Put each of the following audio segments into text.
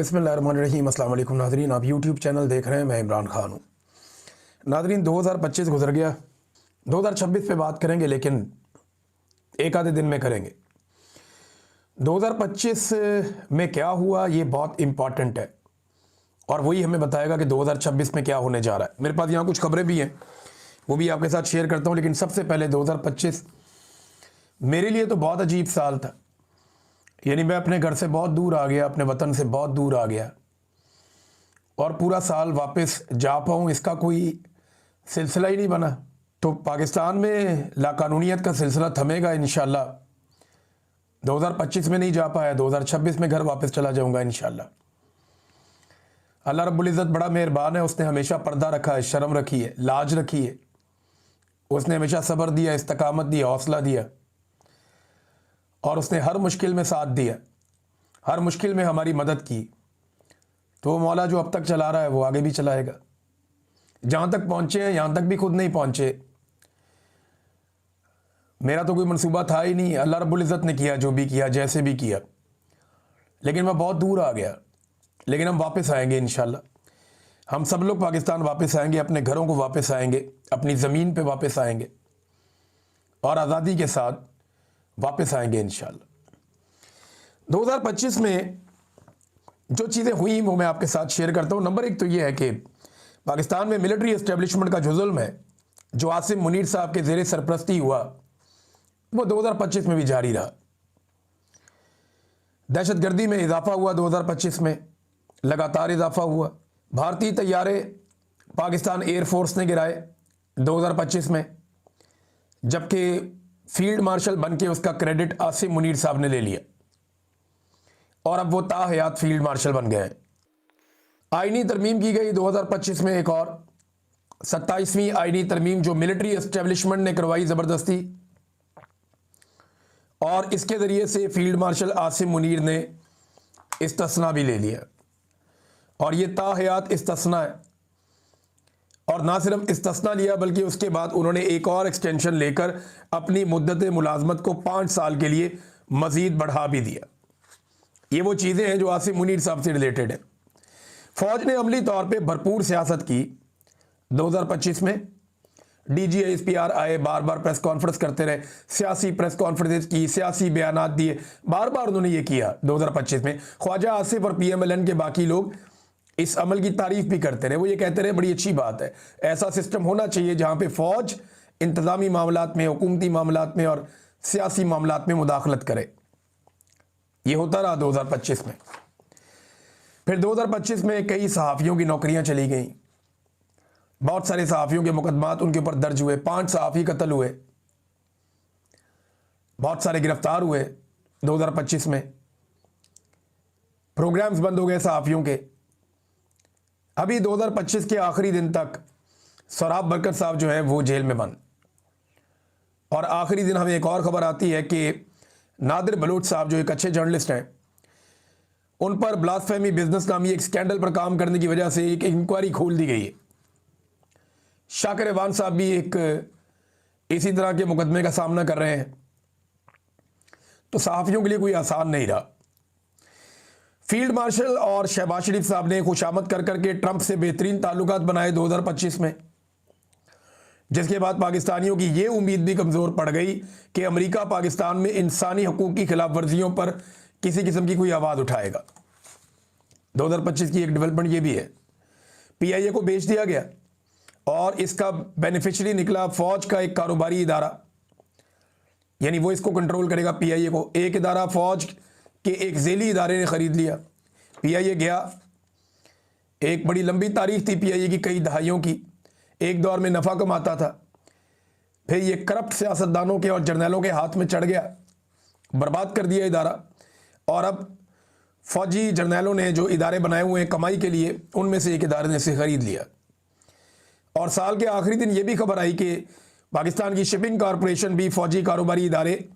बिस्मिल्लाहिर्रहमानिर्रहीम। अस्सलाम वालेकुम नाज़रीन, आप यूट्यूब चैनल देख रहे हैं, मैं इमरान खान हूँ। नाज़रीन 2025 गुजर गया, 2026 पे बात करेंगे लेकिन एक आधे दिन में करेंगे। 2025 में क्या हुआ ये बहुत इम्पॉर्टेंट है और वही हमें बताएगा कि 2026 में क्या होने जा रहा है। मेरे पास यहाँ कुछ खबरें भी हैं, वो भी आपके साथ शेयर करता हूँ। लेकिन सबसे पहले 2025 मेरे लिए तो बहुत अजीब साल था। यानी मैं अपने घर से बहुत दूर आ गया, अपने वतन से बहुत दूर आ गया और पूरा साल वापस जा पाऊँ इसका कोई सिलसिला ही नहीं बना। तो पाकिस्तान में लाकानूनियत का सिलसिला थमेगा इंशाल्लाह। 2025 में नहीं जा पाया, 2026 में घर वापस चला जाऊंगा इंशाल्लाह। अल्लाह रब्बुल इज़्ज़त बड़ा मेहरबान है, उसने हमेशा पर्दा रखा है, शर्म रखी है, लाज रखी है। उसने हमेशा सब्र दिया, इस्तकामत दिया, हौसला दिया और उसने हर मुश्किल में साथ दिया, हर मुश्किल में हमारी मदद की। तो वो मौला जो अब तक चला रहा है वो आगे भी चलाएगा। जहाँ तक पहुँचे हैं यहाँ तक भी खुद नहीं पहुँचे। मेरा तो कोई मंसूबा था ही नहीं, अल्लाह रब्बुल इज़्ज़त ने किया जो भी किया, जैसे भी किया। लेकिन मैं बहुत दूर आ गया, लेकिन हम वापस आएंगे इंशाल्लाह। हम सब लोग पाकिस्तान वापस आएंगे, अपने घरों को वापस आएंगे, अपनी ज़मीन पे वापस आएंगे और आज़ादी के साथ वापस आएंगे इंशाल्लाह। 2025 में जो चीज़ें हुई वो मैं आपके साथ शेयर करता हूँ। नंबर एक तो ये है कि पाकिस्तान में मिलिट्री एस्टेब्लिशमेंट का जो जुल्म है, जो आसिम मुनीर साहब के ज़ेरे सरपरस्ती हुआ, वो 2025 में भी जारी रहा। दहशतगर्दी में इजाफा हुआ, 2025 में लगातार इजाफा हुआ। भारतीय तैयारे पाकिस्तान एयरफोर्स ने गिराए 2025 में, जबकि फील्ड मार्शल बन के उसका क्रेडिट आसिम मुनीर साहब ने ले लिया और अब वो ताहयात फील्ड मार्शल बन गए हैं। आईनी तरमीम की गई 2025 में, एक और 27वीं आईनी तरमीम जो मिलिट्री एस्टेब्लिशमेंट ने करवाई ज़बरदस्ती, और इसके ज़रिए से फील्ड मार्शल आसिम मुनीर ने इस्तिस्ना भी ले लिया और ये ताहयात इस्तिस्ना है। और ना सिर्फ इस्तिस्ना लिया बल्कि उसके बाद उन्होंने एक और एक्सटेंशन लेकर अपनी मुद्दत मुलाजमत को 5 साल के लिए मज़ीद बढ़ा भी दिया। ये वो चीज़ें हैं जो आसिम मुनीर साहब से रिलेटेड है। फ़ौज ने अमली तौर पे भरपूर सियासत की 2025 में। DGSPR आए, बार बार प्रेस कॉन्फ्रेंस करते रहे, सियासी प्रेस कॉन्फ्रेंस की, सियासी बयानात दिए, बार बार उन्होंने ये किया 2025 में। ख्वाजा आसिफ और PMLN के बाकी लोग इस अमल की तारीफ भी करते रहे। वो ये कहते रहे बड़ी अच्छी बात है, ऐसा सिस्टम होना चाहिए जहाँ पे फ़ौज इंतज़ामी मामलात में, हुकूमती मामलात में और सियासी मामलात में मुदाखलत करे। ये होता रहा 2025 में। फिर 2025 में कई सहाफ़ियों की नौकरियां चली गईं, बहुत सारे सहाफ़ियों के मुकदमात उनके ऊपर दर्ज हुए, 5 सहाफ़ी कत्ल हुए, बहुत सारे गिरफ्तार हुए 2025 में। प्रोग्राम्स बंद हो गए सहाफ़ियों के। अभी 2025 के आखिरी दिन तक सराब बरकत साहब जो है वो जेल में बंद। और आखिरी दिन हमें एक और ख़बर आती है कि नादिर बलोच साहब जो एक अच्छे जर्नलिस्ट हैं, उन पर ब्लास्फेमी बिजनेस नामी एक स्कैंडल पर काम करने की वजह से एक इंक्वायरी खोल दी गई है। शाकिर रेवान साहब भी एक इसी तरह के मुकदमे का सामना कर रहे हैं। तो सहाफ़ियों के लिए कोई आसान नहीं रहा। फील्ड मार्शल और शहबाज शरीफ साहब ने खुशामद कर करके ट्रंप से बेहतरीन ताल्लुकात बनाए 2025 में, जिसके बाद पाकिस्तानियों की ये उम्मीद भी कमज़ोर पड़ गई कि अमेरिका पाकिस्तान में इंसानी हकूक़ की खिलाफ वर्जियों पर किसी किस्म की कोई आवाज़ उठाएगा। 2025 की एक डेवलपमेंट ये भी है, PIA को बेच दिया गया और इसका बेनिफिशरी निकला फ़ौज का एक कारोबारी इदारा, यानी वो इसको कंट्रोल करेगा PIA को। एक इदारा फ़ौज के एक झेली इदारे ने ख़रीद लिया, PIA गया। एक बड़ी लंबी तारीख थी PIA की, कई दहाइयों की। एक दौर में नफ़ा कमाता था, फिर ये करप्ट सियासतदानों के और जर्नलों के हाथ में चढ़ गया, बर्बाद कर दिया इदारा। और अब फ़ौजी जर्नलों ने जो इदारे बनाए हुए हैं कमाई के लिए, उनमें से एक इदारे ने इसे ख़रीद लिया। और साल के आखिरी दिन ये भी खबर आई कि पाकिस्तान की शिपिंग कॉरपोरेशन भी फ़ौजी कारोबारी इदारे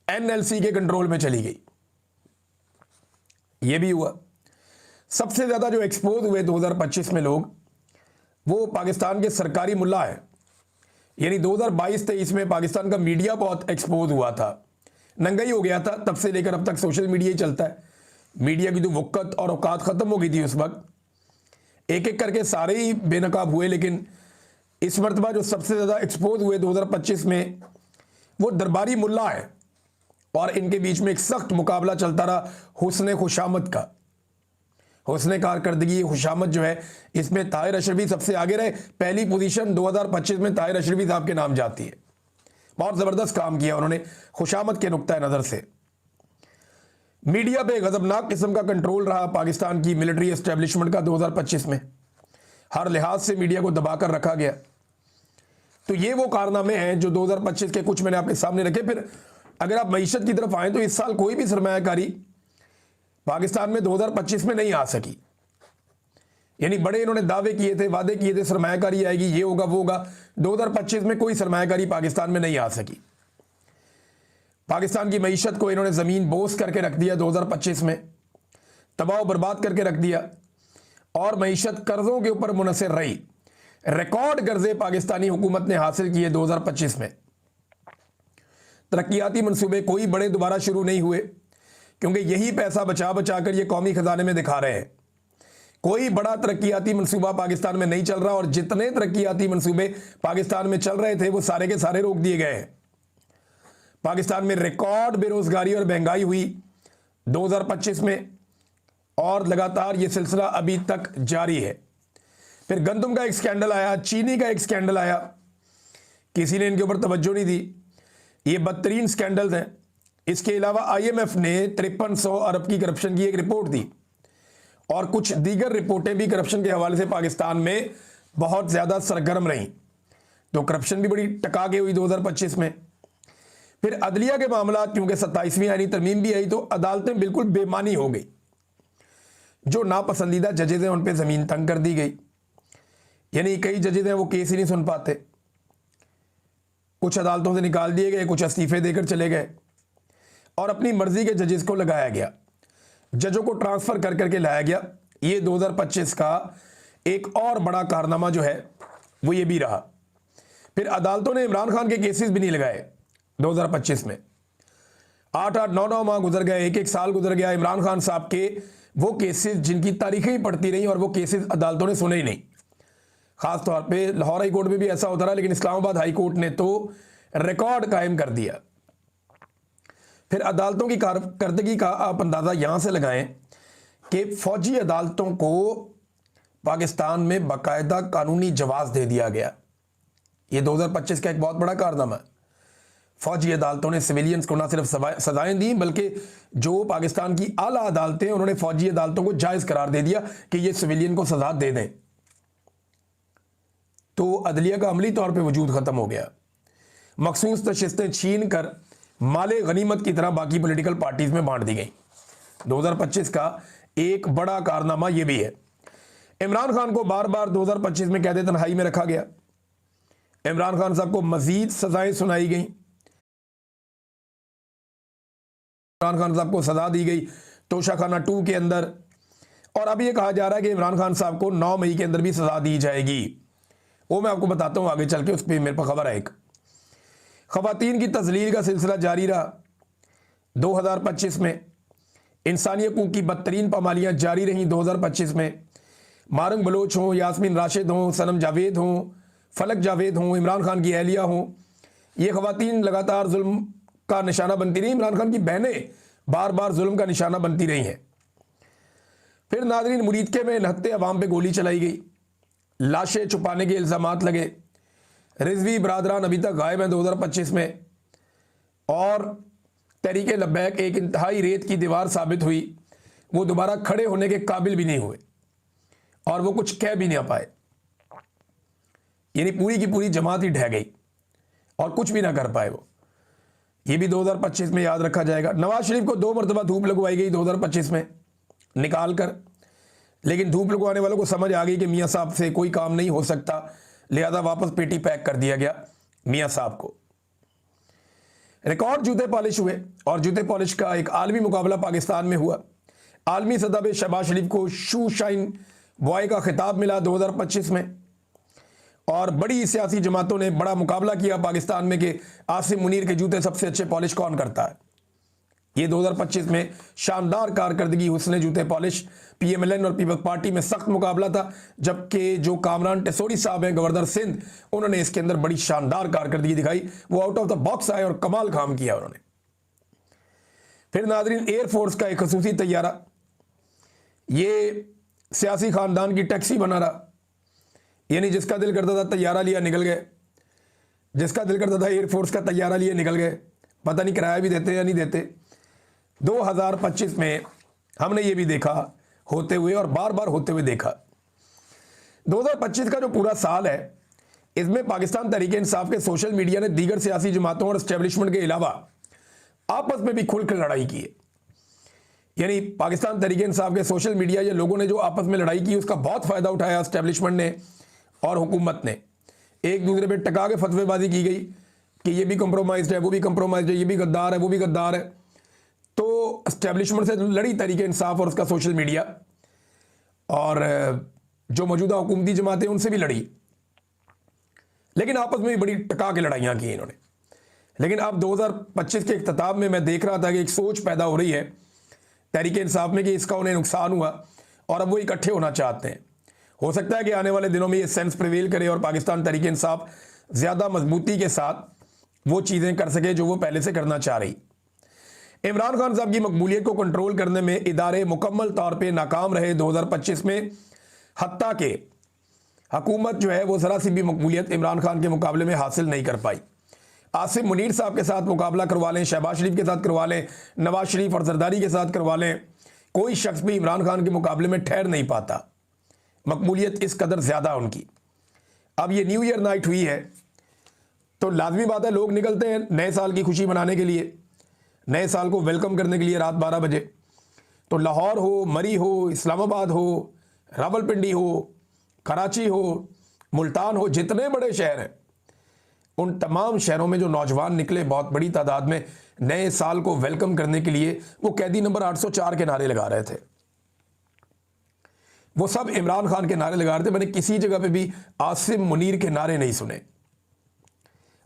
NLC के कंट्रोल में चली गई। ये भी हुआ। सबसे ज़्यादा जो एक्सपोज हुए 2025 में लोग, वो पाकिस्तान के सरकारी मुल्ला है। यानी 2022-23 में पाकिस्तान का मीडिया बहुत एक्सपोज हुआ था, नंगा ही हो गया था। तब से लेकर अब तक सोशल मीडिया ही चलता है। मीडिया की तो वक़्त और औकात ख़त्म हो गई थी उस वक्त। एक एक करके सारे ही बेनकाब हुए, लेकिन इस मरतबा जो सबसे ज़्यादा एक्सपोज हुए 2025 में वो दरबारी मुल्ला है, और इनके बीच में एक सख्त मुकाबला चलता रहा हुस्न खुशामद का। हुस्न कारकर्दगी, खुशामद जो है, इसमें ताहिर अशरफी सबसे आगे रहे। पहली पोजीशन 2025 में ताहिर अशरफी साहब के नाम जाती है। बहुत ज़बरदस्त काम किया उन्होंने खुशामद के नुक्ता नज़र से। मीडिया पे गजबनाक किस्म का कंट्रोल रहा पाकिस्तान की मिलिट्री एस्टेब्लिशमेंट का 2025 में। हर लिहाज से मीडिया को दबाकर रखा गया। तो ये वो कारनामे हैं जो 2025 के कुछ मैंने आपके सामने रखे। फिर अगर आप मईशत की तरफ आएँ तो इस साल कोई भी सरमायाकारी पाकिस्तान में 2025 में नहीं आ सकी। यानी बड़े इन्होंने दावे किए थे, वादे किए थे, सरमायाकारी आएगी, ये होगा वो होगा। 2025 में कोई सरमायाकारी पाकिस्तान में नहीं आ सकी। पाकिस्तान की मईशत को इन्होंने ज़मीन बोस करके रख दिया 2025 में, तबाह बर्बाद करके रख दिया, और मईशत कर्ज़ों के ऊपर मुनसर रही। रिकॉर्ड कर्जे पाकिस्तानी हुकूमत ने हासिल किए 2025 में। तरक्याती मंसूबे कोई बड़े दोबारा शुरू नहीं हुए, क्योंकि यही पैसा बचा बचा कर ये कौमी खजाने में दिखा रहे हैं। कोई बड़ा तरक्याती मंसूबा पाकिस्तान में नहीं चल रहा, और जितने तरक्याती मंसूबे पाकिस्तान में चल रहे थे वो सारे के सारे रोक दिए गए हैं। पाकिस्तान में रिकॉर्ड बेरोजगारी और महंगाई हुई 2025 में, और लगातार ये सिलसिला अभी तक जारी है। फिर गंदम का एक स्कैंडल आया, चीनी का एक स्कैंडल आया, किसी ने इनके ऊपर तवज्जो नहीं दी। ये बदतरीन स्कैंडल्स हैं। इसके अलावा IMF ने 5300 अरब की करप्शन की एक रिपोर्ट दी, और कुछ दीगर रिपोर्टें भी करप्शन के हवाले से पाकिस्तान में बहुत ज़्यादा सरगर्म रहीं। तो करप्शन भी बड़ी टका के हुई 2025 में। फिर अदलिया के मामला, क्योंकि 27वीं आईनी तरमीम भी आई, तो अदालतें बिल्कुल बेमानी हो गई। जो नापसंदीदा जजेज हैं उन पर ज़मीन तंग कर दी गई। यानी कई जजेज हैं वो केस ही नहीं सुन पाते, कुछ अदालतों से निकाल दिए गए, कुछ इस्तीफे देकर चले गए, और अपनी मर्जी के जजेस को लगाया गया, जजों को ट्रांसफ़र कर करके लाया गया। ये 2025 का एक और बड़ा कारनामा जो है वो ये भी रहा। फिर अदालतों ने इमरान खान के केसेस भी नहीं लगाए 2025 में। 8-8, 9-9 माह गुजर गए, एक साल गुजर गया, इमरान खान साहब के वो केसेस जिनकी तारीखें ही पड़ती रहीं, और वो केसेस अदालतों ने सुने ही नहीं। ख़ास तौर पे लाहौर हाई कोर्ट में भी ऐसा होता रहा, लेकिन इस्लामाबाद हाई कोर्ट ने तो रिकॉर्ड कायम कर दिया। फिर अदालतों की कारकर्दगी का आप अंदाज़ा यहाँ से लगाएं कि फ़ौजी अदालतों को पाकिस्तान में बाकायदा कानूनी जवाज़ दे दिया गया। ये 2025 का एक बहुत बड़ा कारनामा है। फ़ौजी अदालतों ने सिविलियंस को न सिर्फ सजाएं दी, बल्कि जो पाकिस्तान की आला अदालतें, उन्होंने फ़ौजी अदालतों को जायज़ करार दे दिया कि ये सिविलियन को सजा दे दें। तो अदलिया का अमली तौर पे वजूद ख़त्म हो गया। मखसूस नशिस्तें छीन कर माले गनीमत की तरह बाकी पॉलिटिकल पार्टीज़ में बांट दी गई। 2025 का एक बड़ा कारनामा ये भी है। इमरान खान को बार बार 2025 में कैद तन्हाई में रखा गया। इमरान खान साहब को मजीद सजाएं सुनाई गई। इमरान खान साहब को सजा दी गई तोशाखाना 2 के अंदर, और अब ये कहा जा रहा है कि इमरान खान साहब को 9 मई के अंदर भी सजा दी जाएगी। वो मैं आपको बताता हूँ आगे चल के, उस पर मेरे पास खबर है। एक ख़वातीन की तज़लील का सिलसिला जारी रहा 2025 में। इंसानी हकूक़ की बदतरीन पामालियाँ जारी रहीं 2025 में। मारंग बलोच हों, यास्मीन राशिद हों, सनम जावेद हों, फलक जावेद हों, इमरान खान की अहलिया हों, ये ख़वातीन लगातार जुल्म का निशाना बनती रही। इमरान खान की बहनें बार बार जुल्म का निशाना बनती रही हैं। फिर नादरीन, मुरीदके में नहत्ते अवाम पे गोली चलाई गई, लाशें छुपाने के इल्ज़ामात लगे। रिजवी बरादरान अभी तक गायब हैं 2025 में, और तहरीक लब्बैक एक इंतहाई रेत की दीवार साबित हुई। वो दोबारा खड़े होने के काबिल भी नहीं हुए, और वो कुछ कह भी नहीं पाए। यानी पूरी की पूरी जमात ही ढह गई और कुछ भी ना कर पाए वो। ये भी 2025 में याद रखा जाएगा। नवाज शरीफ को 2 मरतबा धूप लगवाई गई 2025 में निकाल कर, लेकिन धूप लगवाने वालों को समझ आ गई कि मियाँ साहब से कोई काम नहीं हो सकता, लिहाजा वापस पेटी पैक कर दिया गया मियाँ साहब को। रिकॉर्ड जूते पॉलिश हुए, और जूते पॉलिश का एक आलमी मुकाबला पाकिस्तान में हुआ। आलमी सतह पे शहबाज शरीफ को शू शाइन बॉय का खिताब मिला 2025 में, और बड़ी सियासी जमातों ने बड़ा मुकाबला किया पाकिस्तान में कि आसिम मुनीर के जूते सबसे अच्छे पॉलिश कौन करता है। ये 2025 में शानदार कारकर्दगी, हुस्ने जूते पॉलिश। पीएमएलएन और पीपल्स पार्टी में सख्त मुकाबला था, जबकि जो कामरान टेसोरी साहब हैं गवर्नर सिंध, उन्होंने इसके अंदर बड़ी शानदार कारकर्दगी दिखाई। वो आउट ऑफ द बॉक्स आए और कमाल काम किया उन्होंने। फिर नाजरीन, एयरफोर्स का एक खसूसी तैयारा, ये सियासी खानदान की टैक्सी बना रहा, यानी जिसका दिल करता था तैयारा लिया निकल गए, जिसका दिल करता था एयरफोर्स का तैयारा लिए निकल गए, पता नहीं किराया भी देते या नहीं देते। 2025 में हमने ये भी देखा होते हुए और बार बार होते हुए देखा। 2025 का जो पूरा साल है, इसमें पाकिस्तान तहरीक इंसाफ के सोशल मीडिया ने दीगर सियासी जमातों और एस्टेब्लिशमेंट के अलावा आपस में भी खुलकर लड़ाई की है। यानी पाकिस्तान तहरीक इंसाफ के सोशल मीडिया या लोगों ने जो आपस में लड़ाई की, उसका बहुत फायदा उठाया एस्टेब्लिशमेंट ने और हुकूमत ने। एक दूसरे पे टका के फतवेबाजी की गई कि ये भी कंप्रोमाइज्ड है, वो भी कंप्रोमाइज्ड है, ये भी गद्दार है, वो भी गद्दार है। तो एस्टेब्लिशमेंट से लड़ी तहरीक इंसाफ और उसका सोशल मीडिया, और जो मौजूदा हुकूमती जमातें उनसे भी लड़ी, लेकिन आपस में भी बड़ी टका के लड़ाइयाँ की इन्होंने। लेकिन अब 2025 के इख्तिताम में मैं देख रहा था कि एक सोच पैदा हो रही है तहरीक इंसाफ में कि इसका उन्हें नुकसान हुआ और अब वो इकट्ठे होना चाहते हैं। हो सकता है कि आने वाले दिनों में ये सेंस प्रिवेल करे और पाकिस्तान तहरीक इंसाफ ज़्यादा मजबूती के साथ वो चीज़ें कर सके जो वो पहले से करना चाह रही। इमरान खान साहब की मकबूलियत को कंट्रोल करने में इदारे मुकम्मल तौर पे नाकाम रहे 2025 में, हत्ता के हुकूमत जो है वो ज़रा सी भी मकबूलियत इमरान खान के मुकाबले में हासिल नहीं कर पाई। आसिम मुनीर साहब के साथ मुकाबला करवा लें, शहबाज शरीफ के साथ करवा लें, नवाज शरीफ और जरदारी के साथ करवा लें, कोई शख्स भी इमरान खान के मुकाबले में ठहर नहीं पाता। मकबूलियत इस कदर ज़्यादा उनकी। अब ये न्यू ईयर नाइट हुई है तो लाजमी बात है लोग निकलते हैं नए साल की खुशी मनाने के लिए, नए साल को वेलकम करने के लिए रात 12 बजे। तो लाहौर हो, मरी हो, इस्लामाबाद हो, रावलपिंडी हो, कराची हो, मुल्तान हो, जितने बड़े शहर हैं उन तमाम शहरों में जो नौजवान निकले बहुत बड़ी तादाद में नए साल को वेलकम करने के लिए, वो कैदी नंबर 804 के नारे लगा रहे थे। वो सब इमरान खान के नारे लगा रहे थे। मैंने किसी जगह पे भी आसिम मुनीर के नारे नहीं सुने।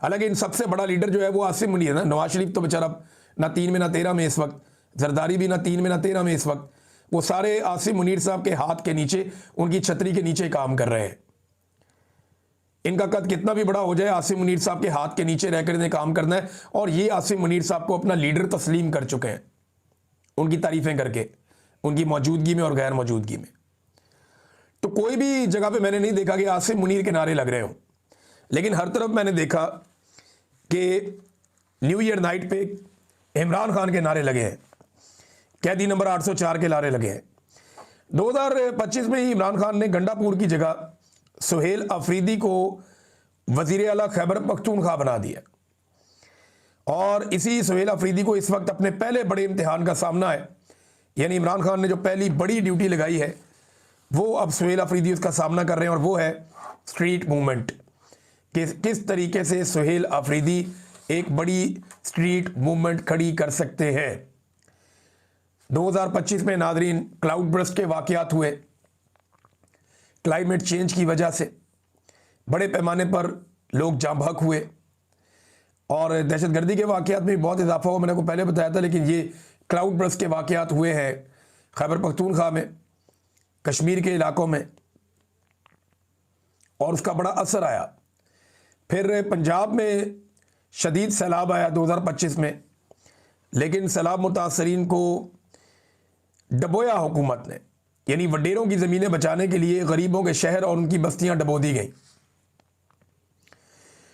हालांकि इन सबसे बड़ा लीडर जो है वो आसिम मुनीर है ना। नवाज शरीफ तो बेचारा ना 3 में ना 13 में इस वक्त, जरदारी भी ना 3 में ना 13 में इस वक्त। वो सारे आसिम मुनीर साहब के हाथ के नीचे, उनकी छतरी के नीचे काम कर रहे हैं। इनका कद कितना भी बड़ा हो जाए, आसिम मुनीर साहब के हाथ के नीचे रहकर इन्हें काम करना है। और ये आसिम मुनीर साहब को अपना लीडर तस्लीम कर चुके हैं, उनकी तारीफें करके, उनकी मौजूदगी में और गैर मौजूदगी में। तो कोई भी जगह पे मैंने नहीं देखा कि आसिम मुनीर के नारे लग रहे हो, लेकिन हर तरफ मैंने देखा कि न्यू ईयर नाइट पे इमरान खान के नारे लगे हैं, कैदी नंबर 804 के नारे लगे हैं। 2025 में ही इमरान खान ने गंडापुर की जगह सुहेल अफरीदी को वजीर आला खैबर पख्तूनख्वा बना दिया। और इसी सुहेल अफरीदी को इस वक्त अपने पहले बड़े इम्तिहान का सामना है। यानी इमरान खान ने जो पहली बड़ी ड्यूटी लगाई है वो अब सुहेल अफरीदी उसका सामना कर रहे हैं, और वो है स्ट्रीट मूवमेंट। किस तरीके से सुहेल अफरीदी एक बड़ी स्ट्रीट मूवमेंट खड़ी कर सकते हैं। 2025 में नाजरीन क्लाउड बर्स्ट के वाकयात हुए, क्लाइमेट चेंज की वजह से बड़े पैमाने पर लोग जाँ बहक हुए और दहशतगर्दी के वाकयात में बहुत इजाफा हुआ। मैंने आपको पहले बताया था, लेकिन ये क्लाउड बर्स्ट के वाकयात हुए हैं खैबर पख्तूनख्वा में, कश्मीर के इलाकों में, और उसका बड़ा असर आया। फिर पंजाब में शदीद सैलाब आया 2025 में, लेकिन सैलाब मुतासरीन को डबोया हुकूमत ने, यानी वडेरों की ज़मीनें बचाने के लिए गरीबों के शहर और उनकी बस्तियां डबो दी गई।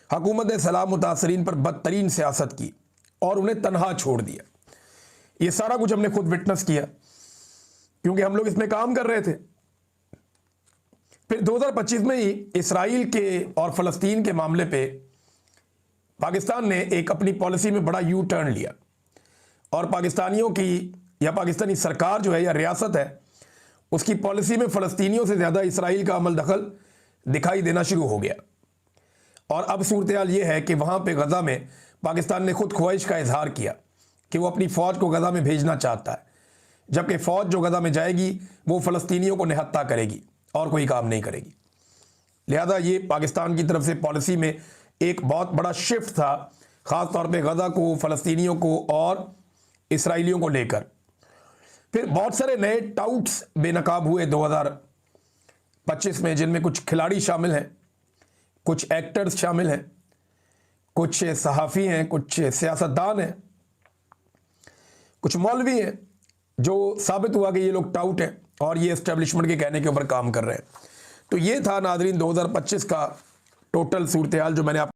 हुकूमत ने सैलाब मुतासरीन पर बदतरीन सियासत की और उन्हें तनहा छोड़ दिया। ये सारा कुछ हमने खुद विटनेस किया क्योंकि हम लोग इसमें काम कर रहे थे। फिर 2025 में ही इसराइल के और फ़लस्तीन के मामले पे पाकिस्तान ने एक अपनी पॉलिसी में बड़ा यू टर्न लिया और पाकिस्तानियों की या पाकिस्तानी सरकार जो है या रियासत है, उसकी पॉलिसी में फ़लस्तीनियों से ज़्यादा इसराइल का अमल दखल दिखाई देना शुरू हो गया। और अब सूरत हाल ये है कि वहाँ पे गज़ा में पाकिस्तान ने खुद ख्वाहिश का इजहार किया कि वो अपनी फ़ौज को गज़ा में भेजना चाहता है, जबकि फ़ौज जो गज़ा में जाएगी वो फ़लस्तीनियों को निहत्ता करेगी और कोई काम नहीं करेगी। लिहाजा ये पाकिस्तान की तरफ से पॉलिसी में एक बहुत बड़ा शिफ्ट था, ख़ास तौर पे गज़ा को, फ़लस्तीनियों को और इसराइलियों को लेकर। फिर बहुत सारे नए टाउट्स बेनकाब हुए 2025 में, जिनमें कुछ खिलाड़ी शामिल हैं, कुछ एक्टर्स शामिल हैं, कुछ सहाफ़ी हैं, कुछ सियासतदान हैं, कुछ मौलवी हैं, जो साबित हुआ कि ये लोग टाउट हैं और ये एस्टेब्लिशमेंट के कहने के ऊपर काम कर रहे हैं। तो ये था नाजरीन 2025 का टोटल सूरत हाल जो मैंने आप